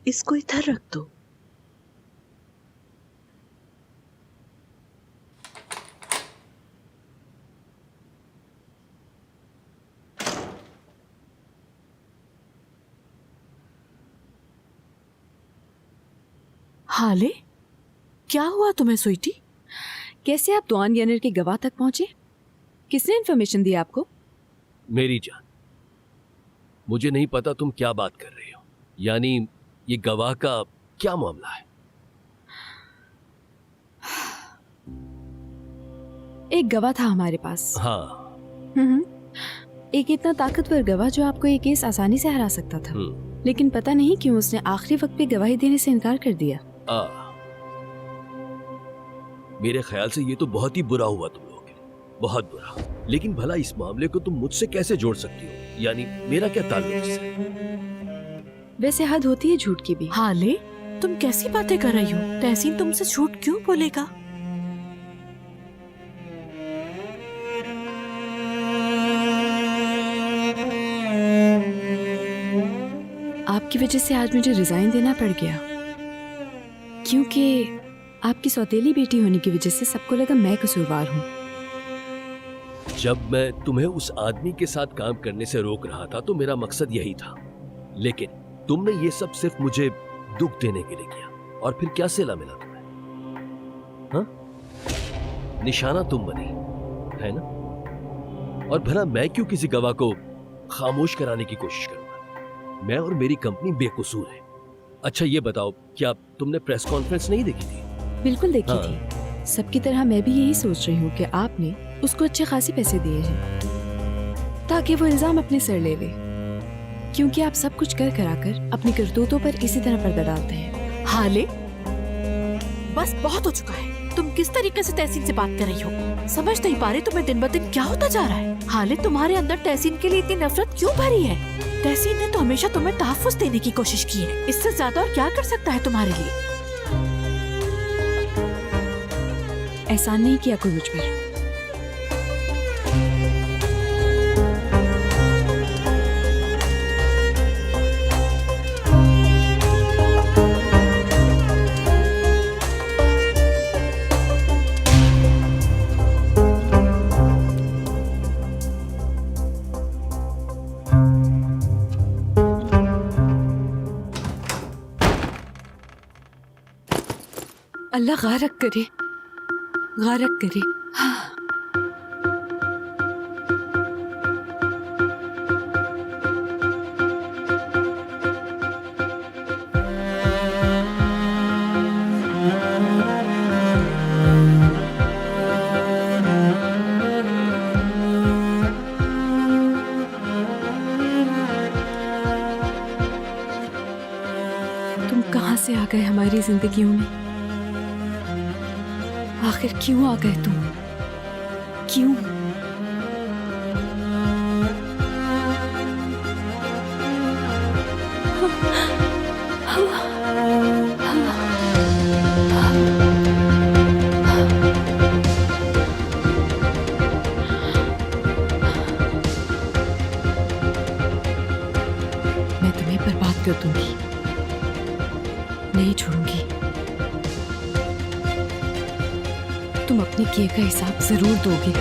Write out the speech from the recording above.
इसको इधर रख दो। हाले, क्या हुआ तुम्हें स्वीटी? कैसे आप दुआन यनर के गवाह तक पहुंचे? किसने इन्फॉर्मेशन दी आपको? मेरी जान, मुझे नहीं पता तुम क्या बात कर रही हो। यानी ये गवाह का क्या मामला है? एक गवाह था हमारे पास। हाँ। एक इतना ताकतवर गवाह जो आपको ये केस आसानी से हरा सकता था, लेकिन पता नहीं क्यों उसने आखिरी वक्त पे गवाही देने से इनकार कर दिया। मेरे ख्याल से ये तो बहुत ही बुरा हुआ तुम लोगों के लिए, बहुत बुरा। लेकिन भला इस मामले को तुम मुझसे कैसे जोड़ सकती हो? यानी मेरा क्या ताल्लुक इससे? वैसे हद होती है झूठ की भी। हाले, तुम कैसी बातें कर रही हो? तहसीन तुमसे झूठ क्यों बोलेगा? आपकी वजह से आज मुझे रिजाइन देना पड़ गया, क्योंकि आपकी सौतेली बेटी होने की वजह से सबको लगा मैं कसूरवार हूँ। जब मैं तुम्हें उस आदमी के साथ काम करने से रोक रहा था तो मेरा मकसद यही था, लेकिन तुमने ये सब सिर्फ मुझे दुख देने के लिए किया। और फिर क्या सिला मिला तुम्हें? हाँ, निशाना तुम बनी, है ना? और भला मैं क्यों किसी गवाह को खामोश कराने की कोशिश करूंगा? मैं और मेरी कंपनी बेकसूर है। अच्छा ये बताओ, क्या तुमने प्रेस कॉन्फ्रेंस नहीं देखी थी? बिल्कुल देखी थी। सबकी तरह मैं भी यही सोच रही हूँ कि आपने उसको अच्छे खासे पैसे दिए हैं ताकि वो इल्जाम अपने सर ले ले, क्योंकि आप सब कुछ कर कराकर अपनी करतूतों पर इसी तरह पर्दा डालते हैं। हाले, बस बहुत हो चुका है। तुम किस तरीके से तहसीन से बात कर रही हो? समझ नहीं पा रही तुम्हें दिन ब दिन क्या होता जा रहा है। हाले, तुम्हारे अंदर तहसीन के लिए इतनी नफरत क्यों भरी है? तहसीन ने तो हमेशा तुम्हें तहफ्फुज़ देने की कोशिश की है। इससे ज्यादा और क्या कर सकता है तुम्हारे लिए? एहसान नहीं किया कोई मुझ पर। अल्लाह गारक करे, गारक करे। तुम कहाँ से आ गए हमारी जिंदगियों में? आखिर क्यों आ गए तुम? क्यों? मैं तुम्हें बर्बाद कर दूंगी, नहीं छोड़ूंगी। तुम अपने किए का हिसाब जरूर दोगे।